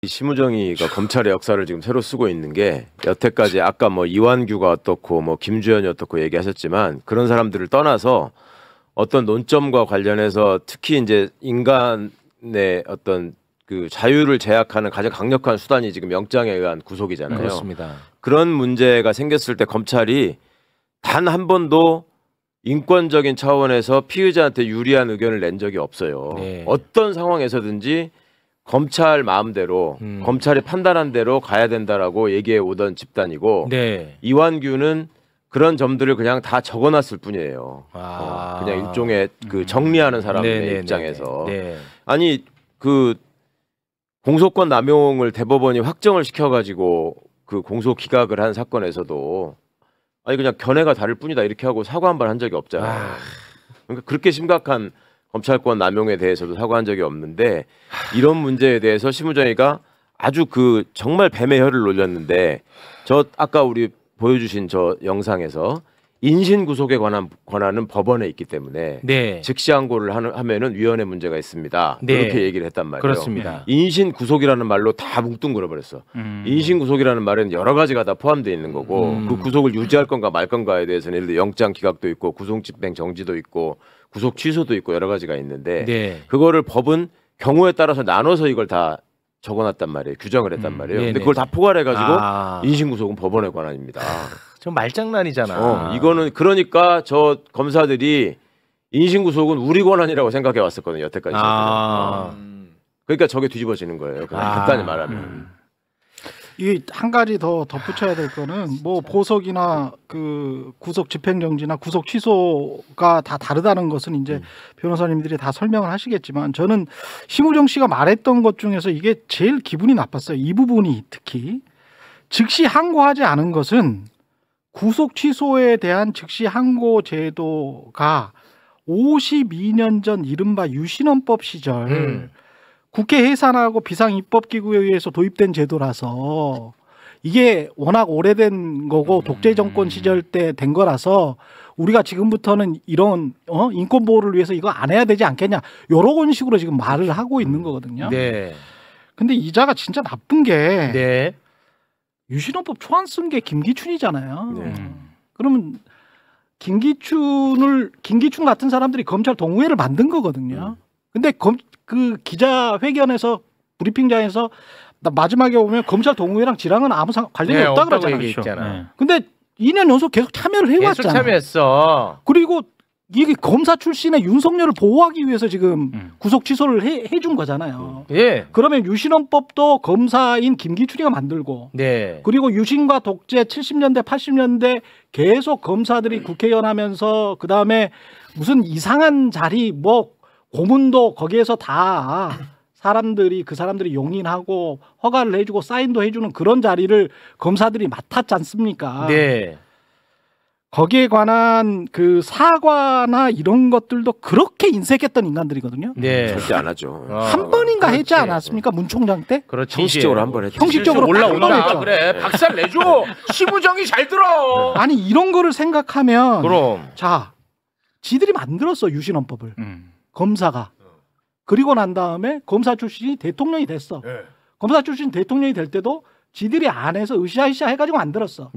심우정이가 검찰의 역사를 지금 새로 쓰고 있는 게 여태까지 아까 뭐 이완규가 어떻고 뭐 김주현이 어떻고 얘기하셨지만 그런 사람들을 떠나서 어떤 논점과 관련해서 특히 이제 인간의 어떤 그 자유를 제약하는 가장 강력한 수단이 지금 영장에 의한 구속이잖아요. 그렇습니다. 그런 문제가 생겼을 때 검찰이 단 한 번도 인권적인 차원에서 피의자한테 유리한 의견을 낸 적이 없어요. 네. 어떤 상황에서든지 검찰 마음대로 검찰이 판단한 대로 가야 된다라고 얘기해 오던 집단이고 네. 이완규는 그런 점들을 그냥 다 적어놨을 뿐이에요. 그냥 일종의 그 정리하는 사람의 입장에서 아니 그 공소권 남용을 대법원이 확정을 시켜가지고 그 공소 기각을 한 사건에서도 아니 그냥 견해가 다를 뿐이다 이렇게 하고 사과 한 번 한 적이 없잖아요. 그러니까 그렇게 심각한 검찰권 남용에 대해서도 사과한 적이 없는데 이런 문제에 대해서 심우정이가 아주 그 정말 뱀의 혀를 놀렸는데 저 아까 우리 보여주신 저 영상에서 인신 구속에 관한 권한은 법원에 있기 때문에 즉시 항고를 하면은 위헌의 문제가 있습니다. 그렇게 얘기를 했단 말이에요. 그렇습니다. 인신 구속이라는 말로 다 뭉뚱그려 버렸어. 인신 구속이라는 말은 여러 가지가 다 포함되어 있는 거고 그 구속을 유지할 건가 말 건가에 대해서는 예를 들어 영장 기각도 있고 구속 집행 정지도 있고 구속 취소도 있고 여러 가지가 있는데 그거를 법은 경우에 따라서 나눠서 이걸 다 적어놨단 말이에요. 규정을 했단 말이에요. 근데 그걸 다 포괄해가지고 인신구속은 법원의 권한입니다. 좀 말장난이잖아. 이거는 그러니까 저 검사들이 인신구속은 우리 권한이라고 생각해 왔었거든요. 여태까지. 그러니까 저게 뒤집어지는 거예요. 간단히 말하면. 이게 한 가지 더 덧붙여야 될 거는 뭐 보석이나 그 구속 집행정지나 구속 취소가 다 다르다는 것은 이제 변호사님들이 다 설명을 하시겠지만 저는 심우정 씨가 말했던 것 중에서 이게 제일 기분이 나빴어요. 이 부분이 특히 즉시 항고하지 않은 것은 구속 취소에 대한 즉시 항고 제도가 52년 전 이른바 유신헌법 시절 국회 해산하고 비상입법기구에 의해서 도입된 제도라서 이게 워낙 오래된 거고 독재 정권 시절 때 된 거라서 우리가 지금부터는 이런 인권 보호를 위해서 이거 안 해야 되지 않겠냐 이런 식으로 지금 말을 하고 있는 거거든요. 근데 이자가 진짜 나쁜 게 유신헌법 초안 쓴 게 김기춘이잖아요. 그러면 김기춘 같은 사람들이 검찰 동의회를 만든 거거든요. 근데 그 기자회견에서 브리핑장에서 마지막에 오면 검찰 동의회랑 지랑은 아무 관련이 없다 그러잖아요. 근데 2년 연속 계속 참여를 해왔잖아요. 계속 참여했어. 그리고 이게 검사 출신의 윤석열을 보호하기 위해서 지금 구속 취소를 해준 거잖아요. 그러면 유신헌법도 검사인 김기춘이가 만들고 그리고 유신과 독재 70년대 80년대 계속 검사들이 국회의원 하면서 그다음에 무슨 이상한 자리 뭐 고문도 거기에서 다 그 사람들이 용인하고 허가를 해주고 사인도 해주는 그런 자리를 검사들이 맡았지 않습니까? 거기에 관한 그 사과나 이런 것들도 그렇게 인색했던 인간들이거든요. 절대 안 하죠. 한 번인가 했지 않았습니까? 문 총장 때? 형식적으로 한 번 했죠. 형식적으로 올라온다. 그래. 박살 내줘. 심우정이 잘 들어. 아니 이런 거를 생각하면 그럼 자 지들이 만들었어 유신헌법을. 검사가. 그리고 난 다음에 검사 출신이 대통령이 됐어. 검사 출신 대통령이 될 때도 지들이 안에서 으쌰으쌰 해가지고 만들었어.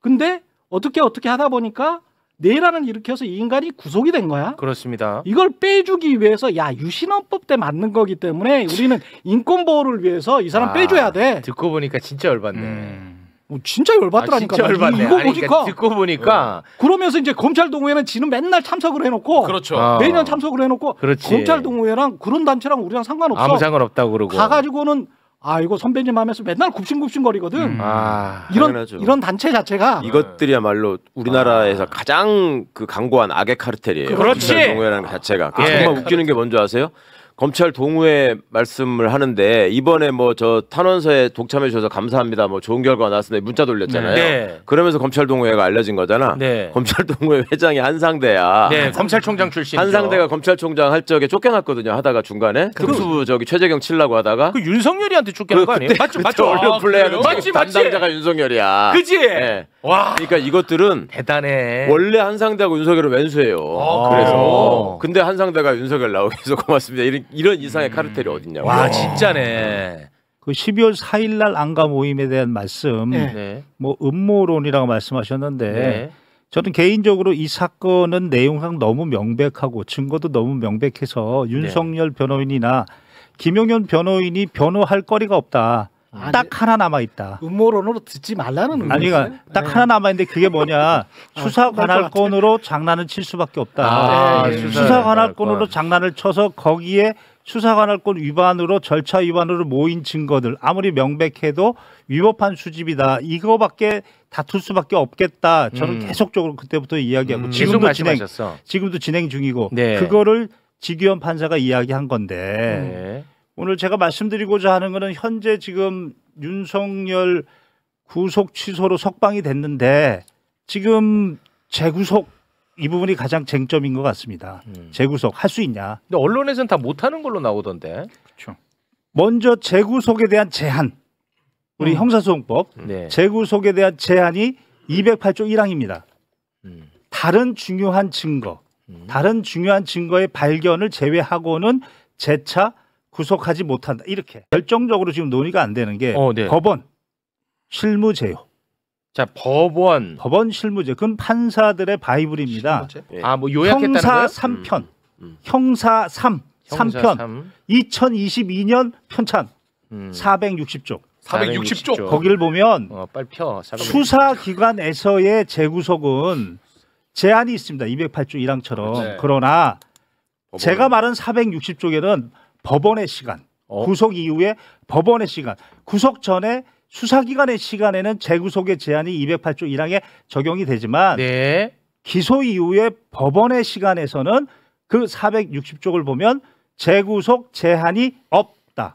근데 어떻게 하다 보니까 내란을 일으켜서 이 인간이 구속이 된 거야. 그렇습니다. 이걸 빼주기 위해서 야 유신헌법 때 만든 거기 때문에 우리는 인권 보호를 위해서 이 사람 빼줘야 돼. 듣고 보니까 진짜 열받네. 진짜 열받더라니까. 진짜 열받네. 이거 아니, 보니까 그러니까 듣고 보니까 그러면서 이제 검찰 동호회는 지는 맨날 참석을 해놓고 매년 참석을 해놓고 검찰 동호회랑 그런 단체랑 우리랑 상관없어. 아무 상관없다고 그러고 가가지고는 이거 선배님 하면서 맨날 굽신굽신거리거든. 이런 단체 자체가 이것들이야말로 우리나라에서 가장 그 강고한 악의 카르텔이에요. 검찰 동호회라는 자체가. 정말 웃기는 게 뭔지 아세요? 검찰 동호회 말씀을 하는데 이번에 뭐 저 탄원서에 독참해 주셔서 감사합니다. 뭐 좋은 결과가 나왔는데 문자 돌렸잖아요. 그러면서 검찰 동호회가 알려진 거잖아. 검찰 동호회 회장이 한상대야. 검찰총장 출신. 한상대가 검찰총장 할 적에 쫓겨났거든요. 하다가 중간에 특수부 저기 최재경 치려고 하다가 그 윤석열이한테 쫓겨난 거 아니에요? 맞죠. 올려 플레이하는 담당자가 윤석열이야. 그지? 와. 그러니까 이것들은 대단해. 원래 한상대하고 윤석열은 왼수예요. 그래서 근데 한상대가 윤석열 나오기 위해서 고맙습니다. 이런 이상의 카르텔이 어딨냐고. 와 진짜네. 그 12월 4일 날 안가 모임에 대한 말씀, 네. 뭐 음모론이라고 말씀하셨는데 네. 저는 개인적으로 이 사건은 내용상 너무 명백하고 증거도 너무 명백해서 윤석열 변호인이나 김용현 변호인이 변호할 거리가 없다. 딱 하나 남아 있다. 음모론으로 듣지 말라는 아니, 그러니까 딱 하나 남아 있는데 그게 뭐냐? 수사 관할권으로 장난을 칠 수밖에 없다. 수사 관할권으로 장난을 쳐서 거기에 수사 관할권 위반으로 절차 위반으로 모인 증거들 아무리 명백해도 위법한 수집이다. 이거밖에 다툴 수밖에 없겠다. 저는 계속적으로 그때부터 이야기하고 지금도 진행 중이고 그거를 지규현 판사가 이야기한 건데. 오늘 제가 말씀드리고자 하는 거는 현재 지금 윤석열 구속 취소로 석방이 됐는데 지금 재구속 이 부분이 가장 쟁점인 것 같습니다. 재구속 할 수 있냐? 근데 언론에서는 다 못하는 걸로 나오던데. 그렇죠. 먼저 재구속에 대한 제한, 우리 형사소송법 재구속에 대한 제한이 208조 1항입니다. 다른 중요한 증거, 다른 중요한 증거의 발견을 제외하고는 재차 구속하지 못한다. 이렇게 결정적으로 지금 논의가 안 되는 게 법원 실무제요. 자, 법원 실무제. 그건 판사들의 바이블입니다. 뭐 요약했다는 형사 거예요? 3편. 형사 3편. 2022년 편찬 460조. 460조. 거기를 보면 빨리 펴. 수사기관에서의 재구속은 제한이 있습니다. 208조 1항처럼. 그러나 제가 말한 460조에는 법원의 시간, 구속 이후에 법원의 시간, 구속 전에 수사기관의 시간에는 재구속의 제한이 208조 1항에 적용이 되지만 기소 이후에 법원의 시간에서는 그 460조를 보면 재구속 제한이 없다.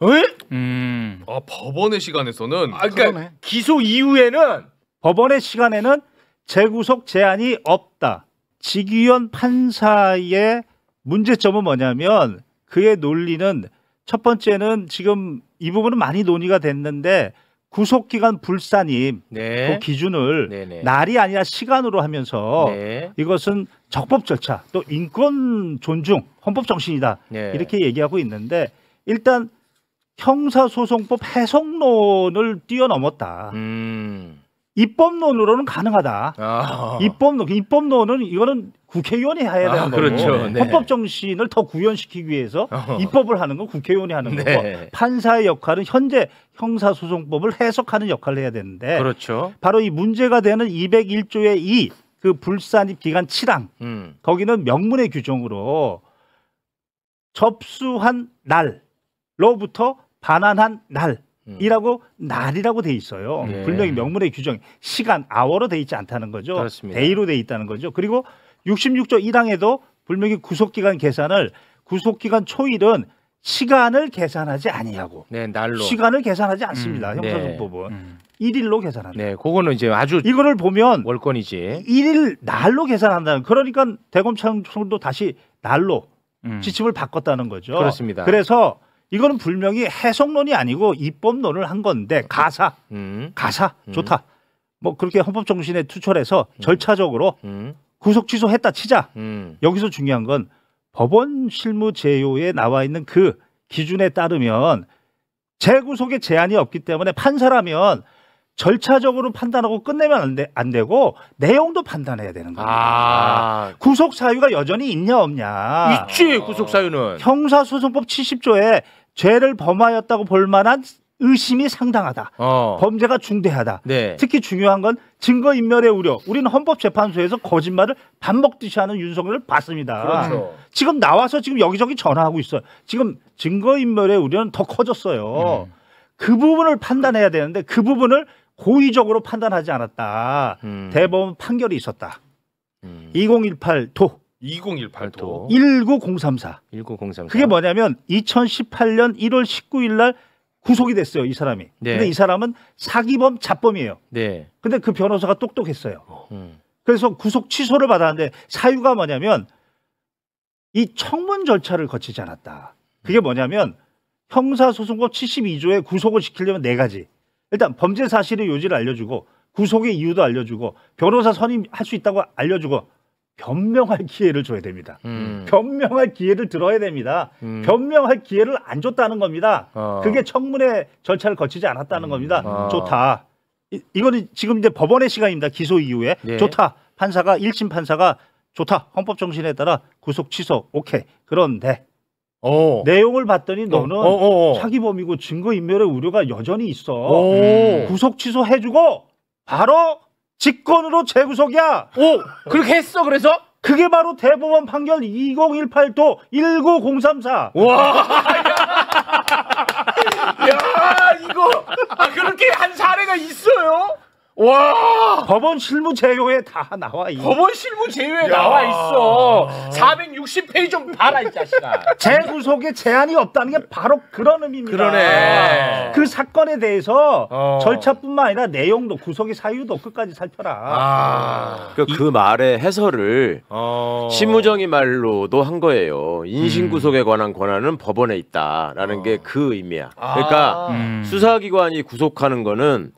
법원의 시간에서는 그러니까 기소 이후에는 법원의 시간에는 재구속 제한이 없다. 지규현 판사의 문제점은 뭐냐면 그의 논리는 첫 번째는 지금 이 부분은 많이 논의가 됐는데 구속기간 불사님 그 기준을 날이 아니라 시간으로 하면서 이것은 적법 절차 또 인권 존중 헌법 정신이다 이렇게 얘기하고 있는데 일단 형사소송법 해석론을 뛰어넘었다. 입법론으로는 가능하다. 입법론은 이거는 국회의원이 해야 되는 거고 그렇죠. 헌법 정신을 더 구현시키기 위해서 입법을 하는 건 국회의원이 하는 거고 판사의 역할은 현재 형사소송법을 해석하는 역할을 해야 되는데 바로 이 문제가 되는 201조의 2 그 불산입 기간 7항 거기는 명문의 규정으로 접수한 날로부터 반환한 날 이라고 날이라고 돼 있어요. 분명히 명문의 규정 시간 아워로 돼 있지 않다는 거죠. 그렇습니다. 데이로 돼 있다는 거죠. 그리고 66조 1항에도 분명히 구속기간 계산을 구속기간 초일은 시간을 계산하지 아니하고 날로 시간을 계산하지 않습니다. 형사소송법은 1일로 계산한다. 그거는 이제 아주 이거를 보면 월권이지. 1일 날로 계산한다는 그러니까 대검찰청도 다시 날로 지침을 바꿨다는 거죠. 그렇습니다. 그래서 이거는 분명히 해석론이 아니고 입법론을 한 건데 가사 좋다. 뭐 그렇게 헌법 정신에 투철해서 절차적으로 구속 취소했다 치자. 여기서 중요한 건 법원 실무제요에 나와 있는 그 기준에 따르면 재구속의 제한이 없기 때문에 판사라면 절차적으로 판단하고 끝내면 안 되고 내용도 판단해야 되는 겁니다. 구속 사유가 여전히 있냐 없냐. 있지. 구속 사유는. 형사소송법 70조에 죄를 범하였다고 볼 만한 의심이 상당하다. 범죄가 중대하다. 특히 중요한 건 증거인멸의 우려. 우리는 헌법재판소에서 거짓말을 밥 먹듯이 하는 윤석열을 봤습니다. 지금 나와서 지금 여기저기 전화하고 있어요. 지금 증거인멸의 우려는 더 커졌어요. 그 부분을 판단해야 되는데 그 부분을 고의적으로 판단하지 않았다. 대법원 판결이 있었다. 2018도 19034. 그게 뭐냐면 2018년 1월 19일 날 구속이 됐어요. 이 사람이. 근데 이 사람은 사기범 자범이에요. 근데 그 변호사가 똑똑했어요. 그래서 구속 취소를 받았는데 사유가 뭐냐면 이 청문 절차를 거치지 않았다. 그게 뭐냐면 형사소송법 72조에 구속을 시키려면 4가지. 일단 범죄 사실의 요지를 알려주고 구속의 이유도 알려주고 변호사 선임할 수 있다고 알려주고 변명할 기회를 줘야 됩니다. 변명할 기회를 들어야 됩니다. 변명할 기회를 안 줬다는 겁니다. 그게 청문회 절차를 거치지 않았다는 겁니다. 좋다. 이거는 지금 이제 법원의 시간입니다. 기소 이후에 네. 좋다. 판사가 1심 판사가 좋다. 헌법 정신에 따라 구속 취소 오케이. 그런데 내용을 봤더니 너는 사기범이고 증거인멸의 우려가 여전히 있어. 구속 취소 해주고 바로 직권으로 재구속이야. 그렇게 했어. 그래서 그게 바로 대법원 판결 2018도 19034. 와. 야, 이거 그렇게 한 사례가 있어요? 와. 법원 실무 제요에 다 나와 있어. 법원 실무 제외에 나와 있어. 460페이지 좀 봐라 이 자식아. 재구속에 제한이 없다는 게 바로 그런 의미입니다. 그러네. 그 사건에 대해서 절차뿐만 아니라 내용도 구속의 사유도 끝까지 살펴라. 그 말의 해설을 심우정이 말로도 한 거예요. 인신구속에 관한 권한은 법원에 있다라는 게 그 의미야. 그러니까 수사기관이 구속하는 거는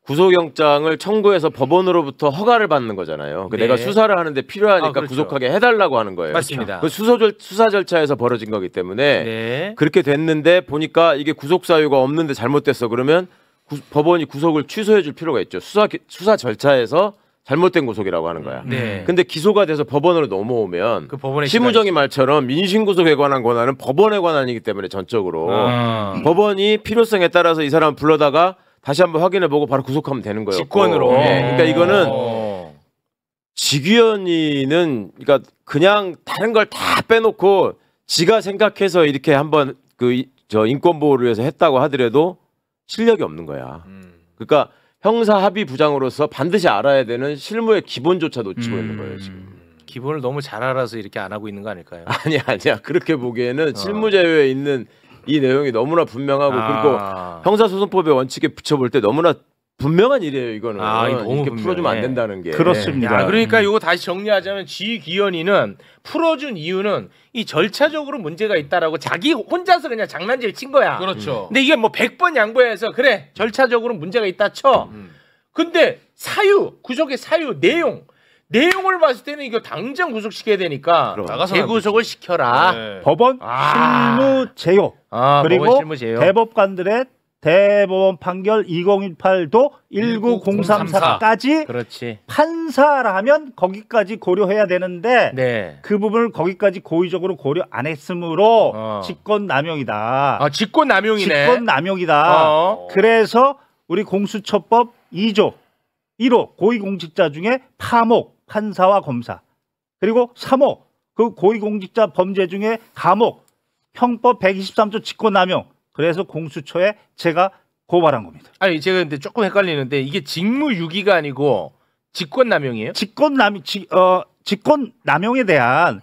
구속영장을 청구해서 법원으로부터 허가를 받는 거잖아요. 네. 내가 수사를 하는데 필요하니까 그렇죠. 구속하게 해달라고 하는 거예요. 맞습니다. 그 수사 절차에서 벌어진 거기 때문에 네. 그렇게 됐는데 보니까 이게 구속 사유가 없는데 잘못됐어. 그러면 법원이 구속을 취소해 줄 필요가 있죠. 수사 절차에서 잘못된 구속이라고 하는 거야. 네. 근데 기소가 돼서 법원으로 넘어오면 그 법원의 심우정이 말처럼 민신구속에 관한 권한은 법원의 권한이기 때문에 전적으로 법원이 필요성에 따라서 이 사람 불러다가 다시 한번 확인해보고 바로 구속하면 되는 거예요. 직권으로. 네. 그러니까 이거는 직위원이는 그러니까 그냥 다른 걸 다 빼놓고 지가 생각해서 이렇게 한번 저 인권보호를 위해서 했다고 하더라도 실력이 없는 거야. 그러니까 형사 합의 부장으로서 반드시 알아야 되는 실무의 기본조차 놓치고 있는 거예요 지금. 기본을 너무 잘 알아서 이렇게 안 하고 있는 거 아닐까요? 아니야. 그렇게 보기에는 실무제외에 있는 이 내용이 너무나 분명하고 그리고 형사소송법의 원칙에 붙여볼 때 너무나 분명한 일이에요. 이거는 너무 이렇게 분명해. 풀어주면 안 된다는 게. 그렇습니다. 야, 그러니까 이거 다시 정리하자면 지기현이는 풀어준 이유는 이 절차적으로 문제가 있다라고 자기 혼자서 그냥 장난질 친 거야. 그렇죠. 근데 이게 뭐 100번 양보해서 그래 절차적으로 문제가 있다 쳐. 근데 사유 구속의 사유 내용을 봤을 때는 이거 당장 구속시켜야 되니까 재구속을 시켜라. 네. 법원 실무 제요. 그리고 법원 실무 제요. 대법관들의 대법원 판결 2018도 19034까지 그렇지. 판사라면 거기까지 고려해야 되는데 네. 그 부분을 거기까지 고의적으로 고려 안 했으므로 직권남용이다. 직권남용이네. 직권남용이다. 그래서 우리 공수처법 2조 1호 고위공직자 중에 파목, 판사와 검사 그리고 3호 그 고위공직자 범죄 중에 감옥, 형법 123조 직권남용 그래서 공수처에 제가 고발한 겁니다. 아니 제가 근데 조금 헷갈리는데 이게 직무유기가 아니고 직권남용이에요? 직권남용에 대한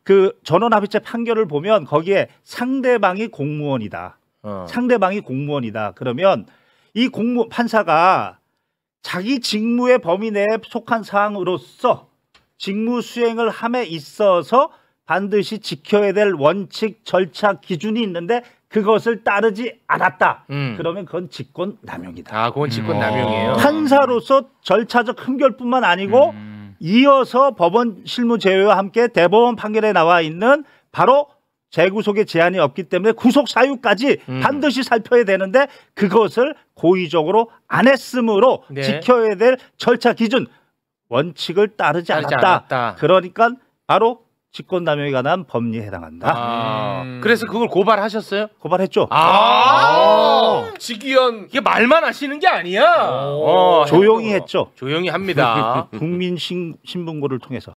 그 전원합의체 판결을 보면 거기에 상대방이 공무원이다. 상대방이 공무원이다. 그러면 이 판사가 자기 직무의 범위 내에 속한 사항으로서 직무 수행을 함에 있어서 반드시 지켜야 될 원칙, 절차, 기준이 있는데 그것을 따르지 않았다. 그러면 그건 직권남용이다. 그건 직권남용이에요. 판사로서 절차적 흠결뿐만 아니고 이어서 법원 실무 제외와 함께 대법원 판결에 나와 있는 바로 재구속의 제한이 없기 때문에 구속 사유까지 반드시 살펴야 되는데 그것을 고의적으로 안 했으므로 네. 지켜야 될 절차 기준 원칙을 따르지 않았다. 그러니까 바로 직권남용에 관한 법리에 해당한다. 그래서 그걸 고발하셨어요? 고발했죠. 지기현 이게 말만 하시는 게 아니야. 조용히 했죠. 조용히 합니다. 국민신문고를 통해서.